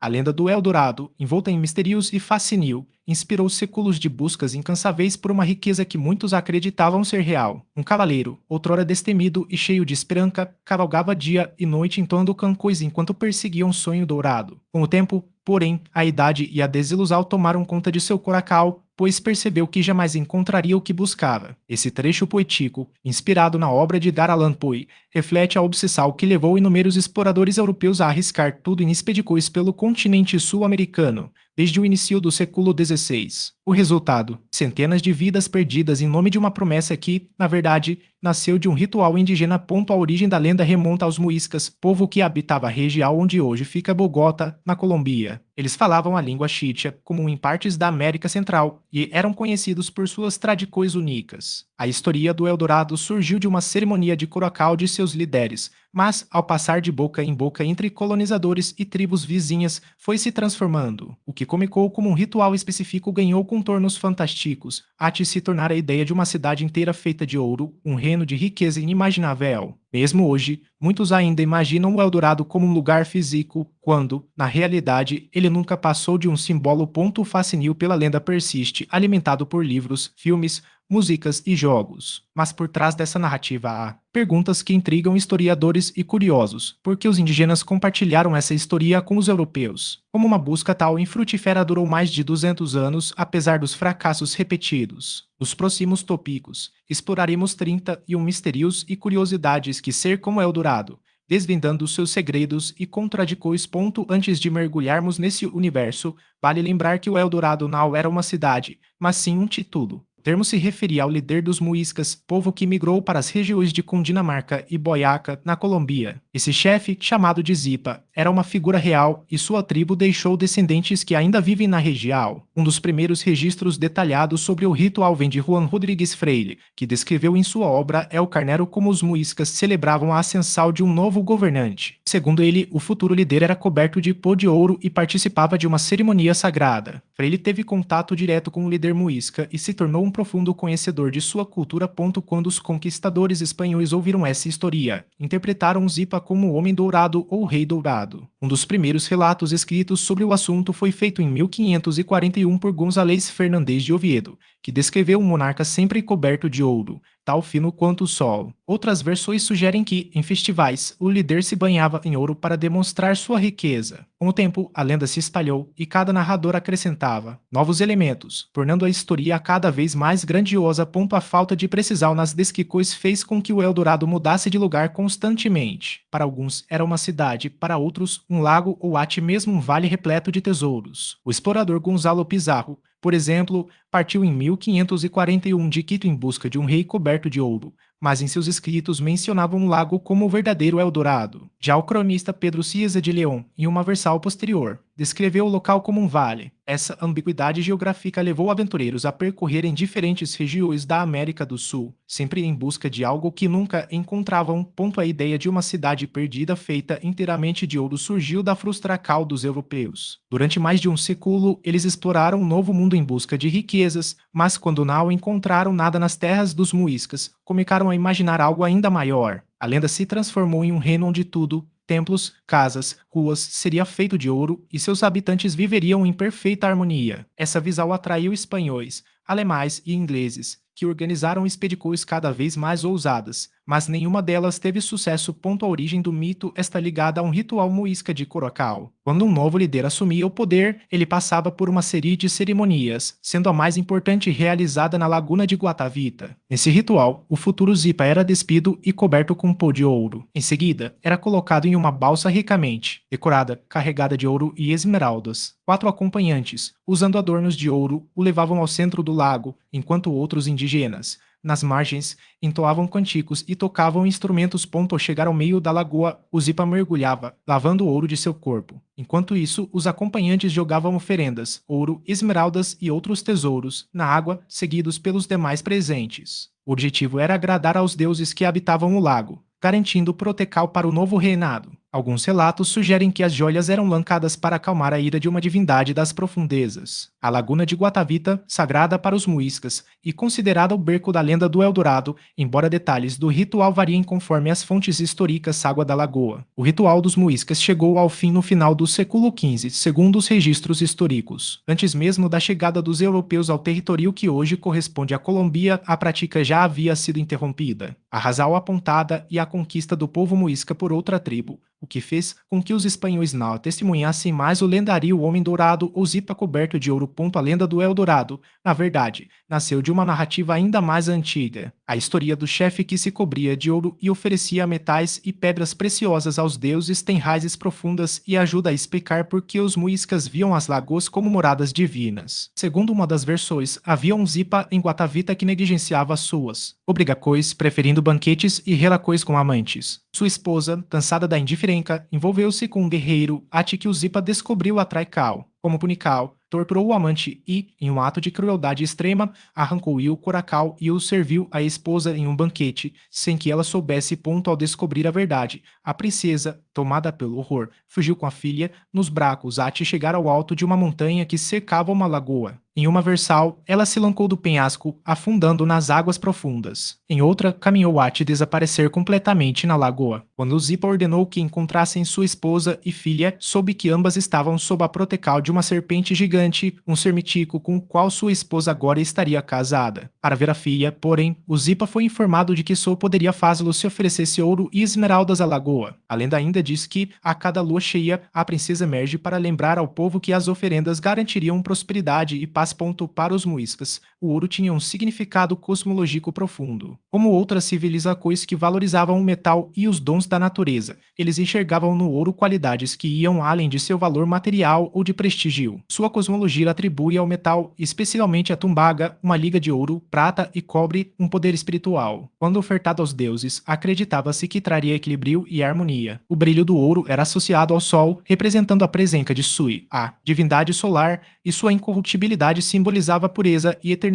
A lenda do Eldorado, envolta em mistérios e fascínio, inspirou séculos de buscas incansáveis por uma riqueza que muitos acreditavam ser real. Um cavaleiro, outrora destemido e cheio de esperança, cavalgava dia e noite entoando cancões enquanto perseguia um sonho dourado. Com o tempo, porém, a idade e a desilusão tomaram conta de seu coracal, pois percebeu que jamais encontraria o que buscava. Esse trecho poético, inspirado na obra de Edgar Allan Poe, reflete a obsessão que levou inúmeros exploradores europeus a arriscar tudo em expedições pelo continente sul-americano, desde o início do século XVI. O resultado: centenas de vidas perdidas em nome de uma promessa que, na verdade, nasceu de um ritual indígena. A origem da lenda remonta aos muiscas, povo que habitava a região onde hoje fica Bogotá, na Colômbia. Eles falavam a língua xitia, comum em partes da América Central, e eram conhecidos por suas tradições únicas. A história do Eldorado surgiu de uma cerimônia de corocal de seus líderes, mas, ao passar de boca em boca entre colonizadores e tribos vizinhas, foi se transformando. O que começou como um ritual específico ganhou contornos fantásticos, até se tornar a ideia de uma cidade inteira feita de ouro, um reino de riqueza inimaginável. Mesmo hoje, muitos ainda imaginam o Eldorado como um lugar físico, quando, na realidade, ele nunca passou de um símbolo. O fascínio pela lenda persiste, alimentado por livros, filmes, músicas e jogos. Mas por trás dessa narrativa há perguntas que intrigam historiadores e curiosos. Por que os indígenas compartilharam essa história com os europeus? Como uma busca tal infrutífera durou mais de 200 anos, apesar dos fracassos repetidos? Nos próximos tópicos, exploraremos 31 mistérios e curiosidades que cercam o Eldorado, desvendando seus segredos e contradições. Antes de mergulharmos nesse universo, vale lembrar que o Eldorado não era uma cidade, mas sim um título. O termo se referia ao líder dos muiscas, povo que migrou para as regiões de Cundinamarca e Boyacá, na Colômbia. Esse chefe, chamado de Zipa, era uma figura real e sua tribo deixou descendentes que ainda vivem na região. Um dos primeiros registros detalhados sobre o ritual vem de Juan Rodrigues Freire, que descreveu em sua obra El Carnero como os muiscas celebravam a ascensão de um novo governante. Segundo ele, o futuro líder era coberto de pó de ouro e participava de uma cerimônia sagrada. Freire teve contato direto com o líder muisca e se tornou um profundo conhecedor de sua cultura. Quando os conquistadores espanhóis ouviram essa história, interpretaram Zipa como o Homem Dourado ou Rei Dourado. Um dos primeiros relatos escritos sobre o assunto foi feito em 1541 por González Fernández de Oviedo, que descreveu um monarca sempre coberto de ouro, tal fino quanto o sol. Outras versões sugerem que, em festivais, o líder se banhava em ouro para demonstrar sua riqueza. Com o tempo, a lenda se espalhou e cada narrador acrescentava novos elementos, tornando a história cada vez mais grandiosa. A falta de precisão nas descrições fez com que o Eldorado mudasse de lugar constantemente. Para alguns era uma cidade, para outros um lago ou até mesmo um vale repleto de tesouros. O explorador Gonzalo Pizarro, por exemplo, partiu em 1541 de Quito em busca de um rei coberto de ouro, mas em seus escritos mencionava um lago como o verdadeiro Eldorado. Já o cronista Pedro Cieza de León, em uma versão posterior, descreveu o local como um vale. Essa ambiguidade geográfica levou aventureiros a percorrerem diferentes regiões da América do Sul, sempre em busca de algo que nunca encontravam. A ideia de uma cidade perdida feita inteiramente de ouro surgiu da frustração dos europeus. Durante mais de um século, eles exploraram um novo mundo em busca de riquezas, mas quando não encontraram nada nas terras dos muiscas, começaram a imaginar algo ainda maior. A lenda se transformou em um reino onde tudo, templos, casas, ruas, seria feito de ouro e seus habitantes viveriam em perfeita harmonia. Essa visão atraiu espanhóis, alemães e ingleses, que organizaram expedições cada vez mais ousadas, mas nenhuma delas teve sucesso. A origem do mito está ligada a um ritual muisca de corocal. Quando um novo líder assumia o poder, ele passava por uma série de cerimônias, sendo a mais importante realizada na Laguna de Guatavita. Nesse ritual, o futuro Zipa era despido e coberto com pó de ouro. Em seguida, era colocado em uma balsa ricamente decorada, carregada de ouro e esmeraldas. 4 acompanhantes, usando adornos de ouro, o levavam ao centro do lago, enquanto outros indígenas, nas margens, entoavam canticos e tocavam instrumentos. Ao chegar ao meio da lagoa, o Zipa mergulhava, lavando o ouro de seu corpo. Enquanto isso, os acompanhantes jogavam oferendas, ouro, esmeraldas e outros tesouros, na água, seguidos pelos demais presentes. O objetivo era agradar aos deuses que habitavam o lago, garantindo proteção para o novo reinado. Alguns relatos sugerem que as joias eram lançadas para acalmar a ira de uma divindade das profundezas. A Laguna de Guatavita, sagrada para os muiscas e considerada o berço da lenda do Eldorado, embora detalhes do ritual variem conforme as fontes históricas Água da Lagoa. O ritual dos muiscas chegou ao fim no final do século XV, segundo os registros históricos. Antes mesmo da chegada dos europeus ao território que hoje corresponde à Colômbia, a prática já havia sido interrompida. A razão apontada e a conquista do povo muisca por outra tribo, o que fez com que os espanhóis não testemunhassem mais o lendário Homem Dourado ou Zipa coberto de ouro. A lenda do Eldorado, na verdade, nasceu de uma narrativa ainda mais antiga, a história do chefe que se cobria de ouro e oferecia metais e pedras preciosas aos deuses tem raízes profundas e ajuda a explicar por que os muiscas viam as lagoas como moradas divinas. Segundo uma das versões, havia um Zipa em Guatavita que negligenciava as suas obrigações, preferindo banquetes e relações com amantes. Sua esposa, cansada da indiferença, envolveu-se com um guerreiro até que o Zipa descobriu a traição. Como punical, torturou o amante e, em um ato de crueldade extrema, arrancou-lhe o coracal e o serviu à esposa em um banquete, sem que ela soubesse. Ao descobrir a verdade, a princesa, tomada pelo horror, fugiu com a filha nos braços até chegar ao alto de uma montanha que cercava uma lagoa. Em uma versão, ela se lancou do penhasco, afundando nas águas profundas. Em outra, caminhou até desaparecer completamente na lagoa. Quando Zipa ordenou que encontrassem sua esposa e filha, soube que ambas estavam sob a proteção de uma serpente gigante, um ser mítico com o qual sua esposa agora estaria casada. Para ver a filha, porém, o Zipa foi informado de que só poderia fazê-lo se oferecesse ouro e esmeraldas à lagoa. A lenda ainda diz que, a cada lua cheia, a princesa emerge para lembrar ao povo que as oferendas garantiriam prosperidade e paz. Para os muiscas, o ouro tinha um significado cosmológico profundo. Como outras civilizações que valorizavam o metal e os dons da natureza, eles enxergavam no ouro qualidades que iam além de seu valor material ou de prestígio. Sua cosmologia atribui ao metal, especialmente a tumbaga, uma liga de ouro, prata e cobre, um poder espiritual. Quando ofertado aos deuses, acreditava-se que traria equilíbrio e harmonia. O brilho do ouro era associado ao sol, representando a presença de Sui, a divindade solar, e sua incorruptibilidade simbolizava a pureza e eternidade.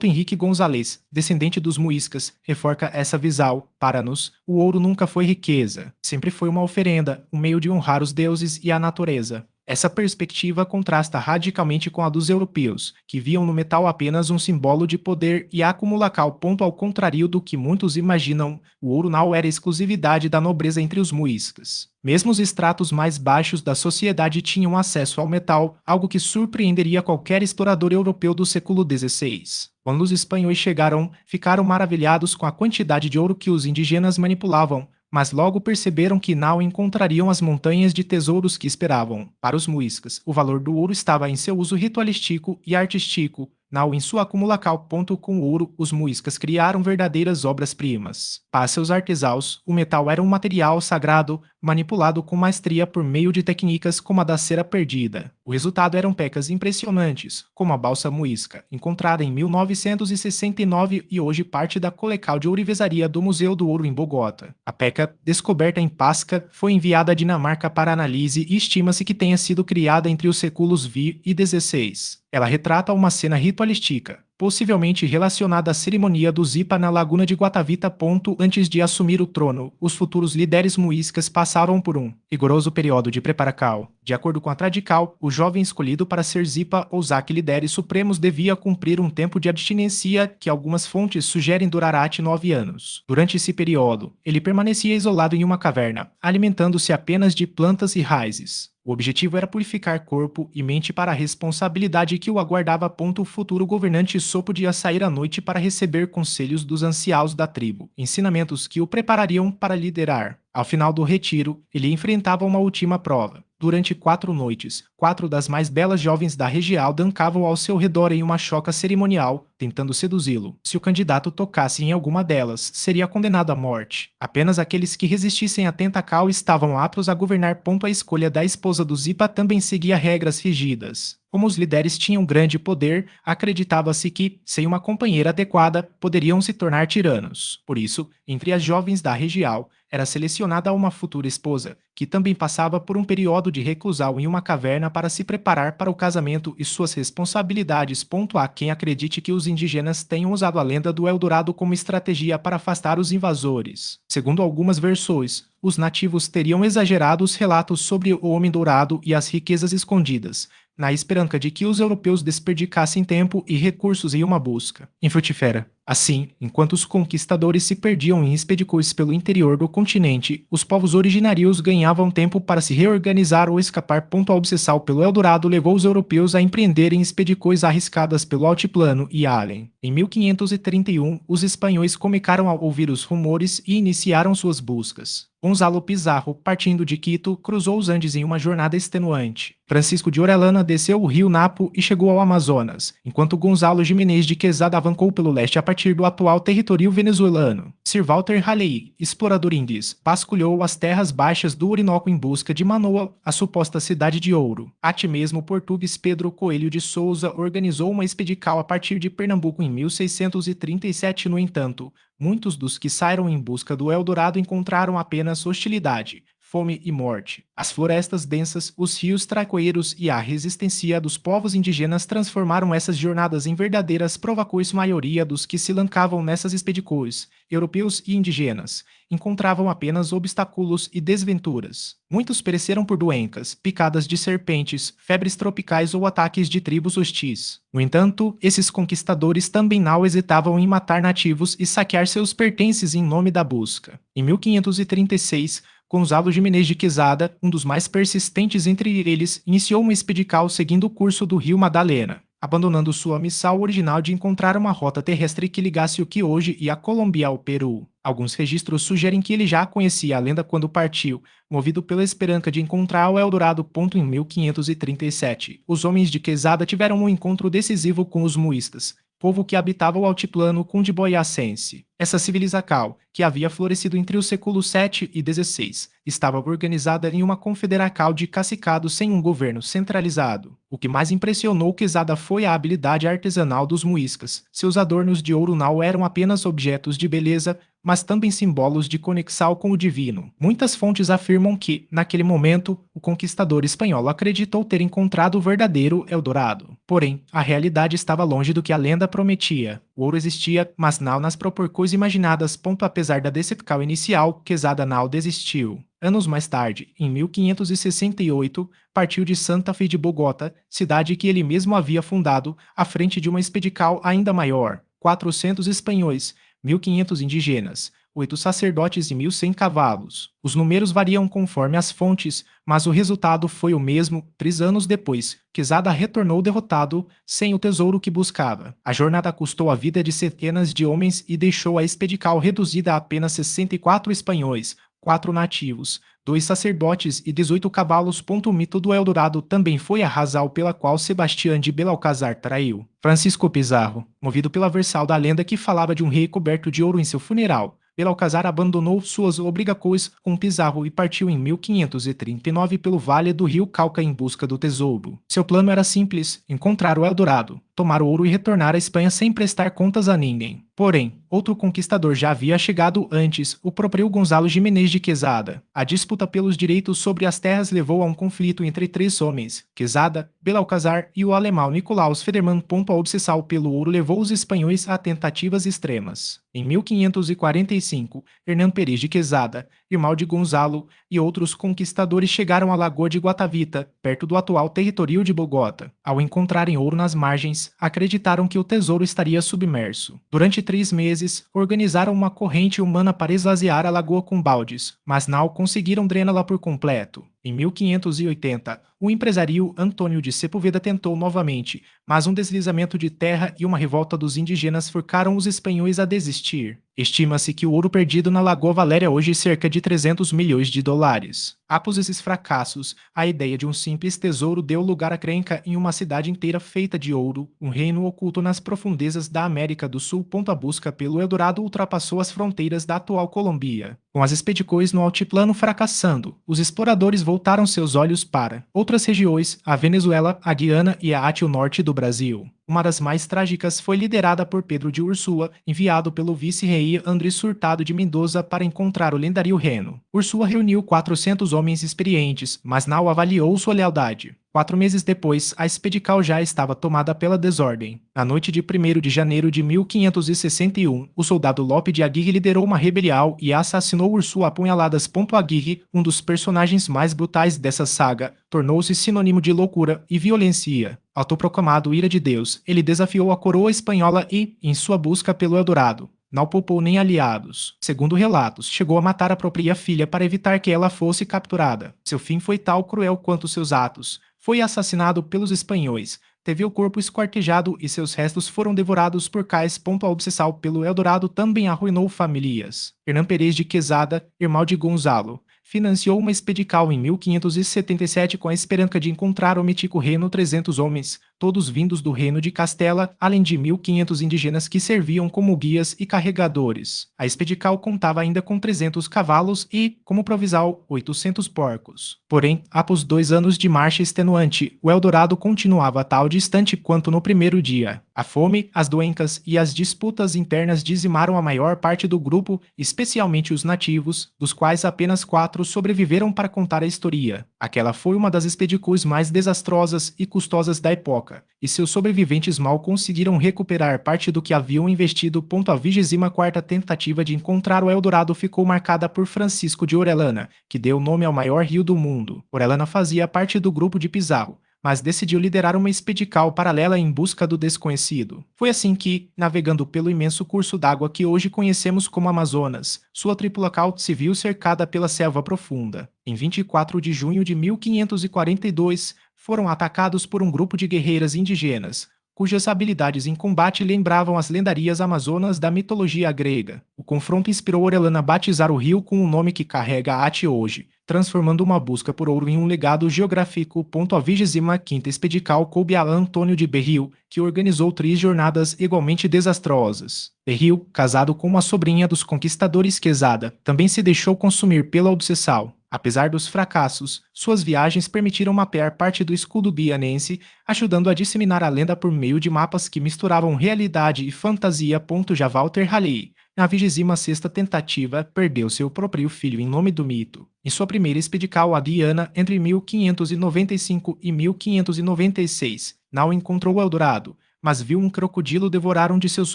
Henrique Gonzalez, descendente dos muiscas, reforça essa visão. Para-nos, o ouro nunca foi riqueza, sempre foi uma oferenda, um meio de honrar os deuses e a natureza. Essa perspectiva contrasta radicalmente com a dos europeus, que viam no metal apenas um símbolo de poder e acumulação. Ao contrário do que muitos imaginam, o ouro não era exclusividade da nobreza entre os muiscas. Mesmo os estratos mais baixos da sociedade tinham acesso ao metal, algo que surpreenderia qualquer explorador europeu do século XVI. Quando os espanhóis chegaram, ficaram maravilhados com a quantidade de ouro que os indígenas manipulavam, mas logo perceberam que não encontrariam as montanhas de tesouros que esperavam. Para os muiscas, o valor do ouro estava em seu uso ritualístico e artístico, não em sua acumulação. Com o ouro, os muiscas criaram verdadeiras obras-primas. Para seus artesãos, o metal era um material sagrado, manipulado com maestria por meio de técnicas como a da cera perdida. O resultado eram pecas impressionantes, como a balsa muisca, encontrada em 1969 e hoje parte da coleção de ourivesaria do Museu do Ouro em Bogotá. A peca, descoberta em Pasca, foi enviada à Dinamarca para análise e estima-se que tenha sido criada entre os séculos XX e XVI. Ela retrata uma cena ritualística, possivelmente relacionada à cerimônia do Zipa na Laguna de Guatavita. Antes de assumir o trono, os futuros líderes muiscas passaram por um rigoroso período de preparação. De acordo com a tradição, o jovem escolhido para ser Zipa ou Zaque líderes supremos devia cumprir um tempo de abstinência que algumas fontes sugerem durar até 9 anos. Durante esse período, ele permanecia isolado em uma caverna, alimentando-se apenas de plantas e raízes. O objetivo era purificar corpo e mente para a responsabilidade que o aguardava. O futuro governante só podia sair à noite para receber conselhos dos anciãos da tribo, ensinamentos que o preparariam para liderar. Ao final do retiro, ele enfrentava uma última prova. Durante 4 noites, 4 das mais belas jovens da região dançavam ao seu redor em uma choca cerimonial, tentando seduzi-lo. Se o candidato tocasse em alguma delas, seria condenado à morte. Apenas aqueles que resistissem à tentação estavam aptos a governar. A escolha da esposa do Zipa também seguia regras rígidas. Como os líderes tinham grande poder, acreditava-se que, sem uma companheira adequada, poderiam se tornar tiranos. Por isso, entre as jovens da região, era selecionada uma futura esposa, que também passava por um período de reclusão em uma caverna para se preparar para o casamento e suas responsabilidades. Há quem acredite que os indígenas tenham usado a lenda do Eldorado como estratégia para afastar os invasores. Segundo algumas versões, os nativos teriam exagerado os relatos sobre o Homem Dourado e as riquezas escondidas, na esperança de que os europeus desperdiçassem tempo e recursos em uma busca infrutífera. Assim, enquanto os conquistadores se perdiam em expedições pelo interior do continente, os povos originários ganhavam tempo para se reorganizar ou escapar. A obsessão pelo Eldorado levou os europeus a empreenderem expedições arriscadas pelo altiplano e além. Em 1531, os espanhóis começaram a ouvir os rumores e iniciaram suas buscas. Gonzalo Pizarro, partindo de Quito, cruzou os Andes em uma jornada extenuante. Francisco de Orellana desceu o rio Napo e chegou ao Amazonas, enquanto Gonzalo Jimenez de Quesada avancou pelo leste a partir do atual território venezuelano. Sir Walter Raleigh, explorador inglês, vasculhou as terras baixas do Orinoco em busca de Manoa, a suposta cidade de ouro. Até mesmo o português Pedro Coelho de Souza organizou uma expedição a partir de Pernambuco em 1637. No entanto, muitos dos que saíram em busca do Eldorado encontraram apenas hostilidade, fome e morte. As florestas densas, os rios traiçoeiros e a resistência dos povos indígenas transformaram essas jornadas em verdadeiras provações. A maioria dos que se lançavam nessas expedições, europeus e indígenas, encontravam apenas obstáculos e desventuras. Muitos pereceram por doenças, picadas de serpentes, febres tropicais ou ataques de tribos hostis. No entanto, esses conquistadores também não hesitavam em matar nativos e saquear seus pertences em nome da busca. Em 1536, Gonzalo Jimenez de Quesada, um dos mais persistentes entre eles, iniciou uma expedição seguindo o curso do rio Madalena, abandonando sua missão original de encontrar uma rota terrestre que ligasse o que hoje e a Colômbia ao Peru. Alguns registros sugerem que ele já conhecia a lenda quando partiu, movido pela esperança de encontrar o Eldorado. Em 1537, os homens de Quesada tiveram um encontro decisivo com os muístas, povo que habitava o altiplano cundiboyacense. Essa civilização, que havia florescido entre os séculos 7 e 16, estava organizada em uma confederação de cacicados sem um governo centralizado. O que mais impressionou Quesada foi a habilidade artesanal dos muiscas. Seus adornos de ouro não eram apenas objetos de beleza, mas também símbolos de conexão com o divino. Muitas fontes afirmam que, naquele momento, o conquistador espanhol acreditou ter encontrado o verdadeiro Eldorado. Porém, a realidade estava longe do que a lenda prometia. O ouro existia, mas não nas proporções imaginadas. Apesar da decepção inicial, Quesada não desistiu. Anos mais tarde, em 1568, partiu de Santa Fe de Bogota, cidade que ele mesmo havia fundado, à frente de uma expedição ainda maior: 400 espanhóis, 1.500 indígenas, 8 sacerdotes e 1.100 cavalos. Os números variam conforme as fontes, mas o resultado foi o mesmo. 3 anos depois, Quesada retornou derrotado, sem o tesouro que buscava. A jornada custou a vida de centenas de homens e deixou a expedição reduzida a apenas 64 espanhóis, 4 nativos, 2 sacerdotes e 18 cavalos. O mito do Eldorado também foi a razão pela qual Sebastião de Belalcázar traiu Francisco Pizarro, movido pela versão da lenda que falava de um rei coberto de ouro em seu funeral. Belalcázar abandonou suas obrigações com Pizarro e partiu em 1539 pelo vale do rio Cauca em busca do tesouro. Seu plano era simples: encontrar o Eldorado, tomar o ouro e retornar à Espanha sem prestar contas a ninguém. Porém, outro conquistador já havia chegado antes, o próprio Gonzalo Jimenez de Quesada. A disputa pelos direitos sobre as terras levou a um conflito entre 3 homens: Quesada, Belalcázar e o alemão Nicolaus Federmann. A obsessão pelo ouro levou os espanhóis a tentativas extremas. Em 1545, Hernán Pérez de Quesada, irmão de Gonzalo, e outros conquistadores chegaram à Lagoa de Guatavita, perto do atual território de Bogota. Ao encontrarem ouro nas margens, acreditaram que o tesouro estaria submerso. Durante 3 meses, organizaram uma corrente humana para esvaziar a lagoa com baldes, mas não conseguiram drená-la por completo. Em 1580, o empresário Antônio de Sepúlveda tentou novamente, mas um deslizamento de terra e uma revolta dos indígenas forçaram os espanhóis a desistir. Estima-se que o ouro perdido na Lagoa Valéria hoje é cerca de 300 milhões de dólares. Após esses fracassos, a ideia de um simples tesouro deu lugar à crença em uma cidade inteira feita de ouro, um reino oculto nas profundezas da América do Sul. A busca pelo Eldorado ultrapassou as fronteiras da atual Colômbia. Com as expedições no altiplano fracassando, os exploradores voltaram seus olhos para outras regiões, a Venezuela, a Guiana e a Átio Norte do Brasil. Uma das mais trágicas foi liderada por Pedro de Ursúa, enviado pelo vice-rei Andrés Hurtado de Mendoza para encontrar o lendário reno. Ursúa reuniu 400 homens experientes, mas não avaliou sua lealdade. 4 meses depois, a expedição já estava tomada pela desordem. Na noite de 1º de janeiro de 1561, o soldado Lope de Aguirre liderou uma rebelião e assassinou Ursúa a punhaladas. Aguirre, um dos personagens mais brutais dessa saga, tornou-se sinônimo de loucura e violência. Autoproclamado ira de Deus, ele desafiou a coroa espanhola e, em sua busca pelo Eldorado, não poupou nem aliados. Segundo relatos, chegou a matar a própria filha para evitar que ela fosse capturada. Seu fim foi tão cruel quanto seus atos. Foi assassinado pelos espanhóis, teve o corpo esquartejado e seus restos foram devorados por cães. A obsessão pelo Eldorado também arruinou famílias. Hernán Pérez de Quesada, irmão de Gonzalo, financiou uma expedição em 1577 com a esperança de encontrar o mítico reino 300 homens, todos vindos do reino de Castela, além de 1.500 indígenas que serviam como guias e carregadores. A expedição contava ainda com 300 cavalos e, como provisão, 800 porcos. Porém, após 2 anos de marcha extenuante, o Eldorado continuava tão distante quanto no primeiro dia. A fome, as doenças e as disputas internas dizimaram a maior parte do grupo, especialmente os nativos, dos quais apenas 4 sobreviveram para contar a história. Aquela foi uma das expedições mais desastrosas e custosas da época, e seus sobreviventes mal conseguiram recuperar parte do que haviam investido. A 24ª tentativa de encontrar o Eldorado ficou marcada por Francisco de Orellana, que deu nome ao maior rio do mundo. Orellana fazia parte do grupo de Pizarro, mas decidiu liderar uma expedição paralela em busca do desconhecido. Foi assim que, navegando pelo imenso curso d'água que hoje conhecemos como Amazonas, sua tripulação se viu cercada pela selva profunda. Em 24 de junho de 1542, foram atacados por um grupo de guerreiras indígenas, cujas habilidades em combate lembravam as lendárias amazonas da mitologia grega. O confronto inspirou Orellana a batizar o rio com o nome que carrega até hoje, transformando uma busca por ouro em um legado geográfico. A 25ª expedição coube a Antônio de Berril, que organizou 3 jornadas igualmente desastrosas. Berril, casado com uma sobrinha dos conquistadores Quesada, também se deixou consumir pela obsessão. Apesar dos fracassos, suas viagens permitiram mapear parte do escudo bianense, ajudando a disseminar a lenda por meio de mapas que misturavam realidade e fantasia. Já Walter Raleigh, na 26ª tentativa, perdeu seu próprio filho em nome do mito. Em sua primeira expedição a Guiana, entre 1595 e 1596, não encontrou o Eldorado, mas viu um crocodilo devorar um de seus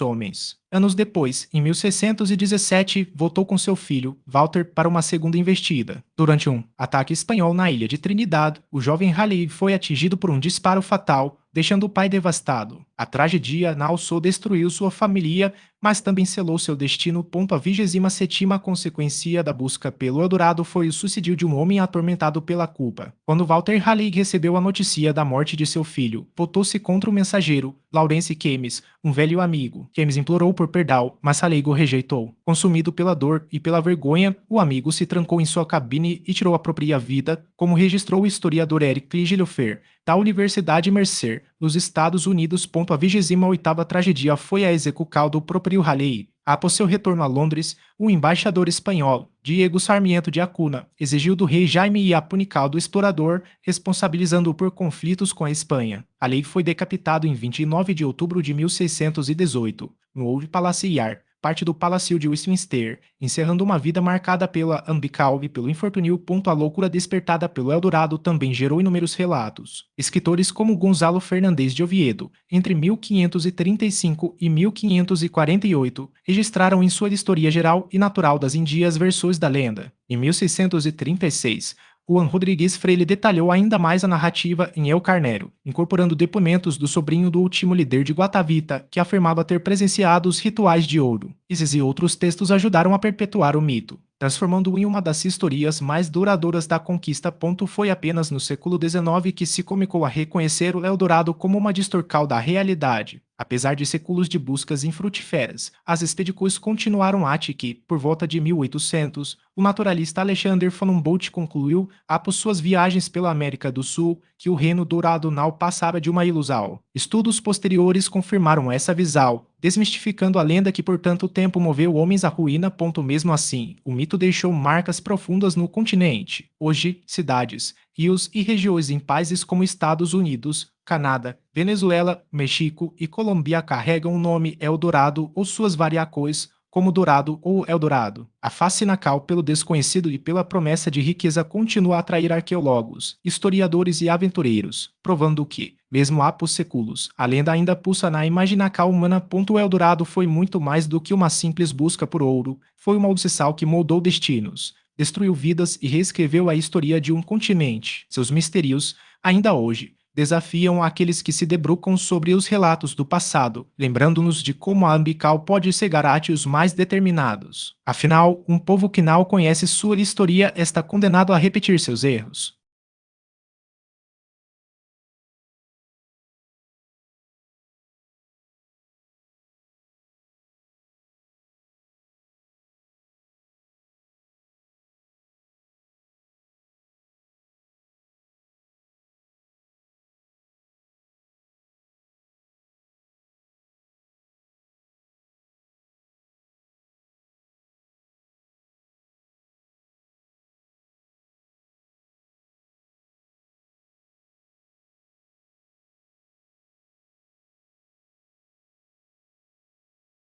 homens. Anos depois, em 1617, voltou com seu filho, Walter, para uma segunda investida. Durante um ataque espanhol na ilha de Trinidad, o jovem Raleigh foi atingido por um disparo fatal, deixando o pai devastado. A tragédia não só destruiu sua família, mas também selou seu destino. A 27ª consequência da busca pelo Eldorado foi o suicídio de um homem atormentado pela culpa. Quando Walter Raleigh recebeu a notícia da morte de seu filho, voltou-se contra o mensageiro, Lawrence Keymes, um velho amigo. Keymes implorou por perdão, mas Raleigh o rejeitou. Consumido pela dor e pela vergonha, o amigo se trancou em sua cabine e tirou a própria vida, como registrou o historiador Eric Gilfer, da Universidade Mercer, nos Estados Unidos. A 28ª tragédia foi a execução do próprio Raleigh. Após seu retorno a Londres, o embaixador espanhol, Diego Sarmiento de Acuna, exigiu do rei Jaime a punição do explorador, responsabilizando-o por conflitos com a Espanha. Raleigh foi decapitado em 29 de outubro de 1618, no Old Palace Yard, parte do Palácio de Westminster, encerrando uma vida marcada pela ambição e pelo infortúnio. A loucura despertada pelo Eldorado também gerou inúmeros relatos. Escritores como Gonzalo Fernández de Oviedo, entre 1535 e 1548, registraram em sua História Geral e Natural das Índias versões da lenda. Em 1636, Juan Rodrigues Freire detalhou ainda mais a narrativa em El Carnero, incorporando depoimentos do sobrinho do último líder de Guatavita, que afirmava ter presenciado os rituais de ouro. Esses e outros textos ajudaram a perpetuar o mito, transformando-o em uma das histórias mais duradouras da conquista. Foi apenas no século XIX que se começou a reconhecer o Eldorado como uma distorção da realidade. Apesar de séculos de buscas infrutíferas, as expedições continuaram até que, por volta de 1800, o naturalista Alexander von Humboldt concluiu, após suas viagens pela América do Sul, que o Reino Dourado não passava de uma ilusão. Estudos posteriores confirmaram essa visão, desmistificando a lenda que por tanto tempo moveu homens à ruína. Mesmo assim, o mito deixou marcas profundas no continente. Hoje, cidades, rios e regiões em países como Estados Unidos, Canadá, Venezuela, México e Colômbia carregam o nome Eldorado ou suas variações, como Dourado ou Eldorado. A fascinação pelo desconhecido e pela promessa de riqueza continua a atrair arqueólogos, historiadores e aventureiros, provando que, mesmo após séculos, a lenda ainda pulsa na imaginação humana. O Eldorado foi muito mais do que uma simples busca por ouro, foi uma obsessão que moldou destinos, destruiu vidas e reescreveu a história de um continente. Seus mistérios, ainda hoje, desafiam aqueles que se debruçam sobre os relatos do passado, lembrando-nos de como a ambical pode cegar os mais determinados. Afinal, um povo que não conhece sua história está condenado a repetir seus erros.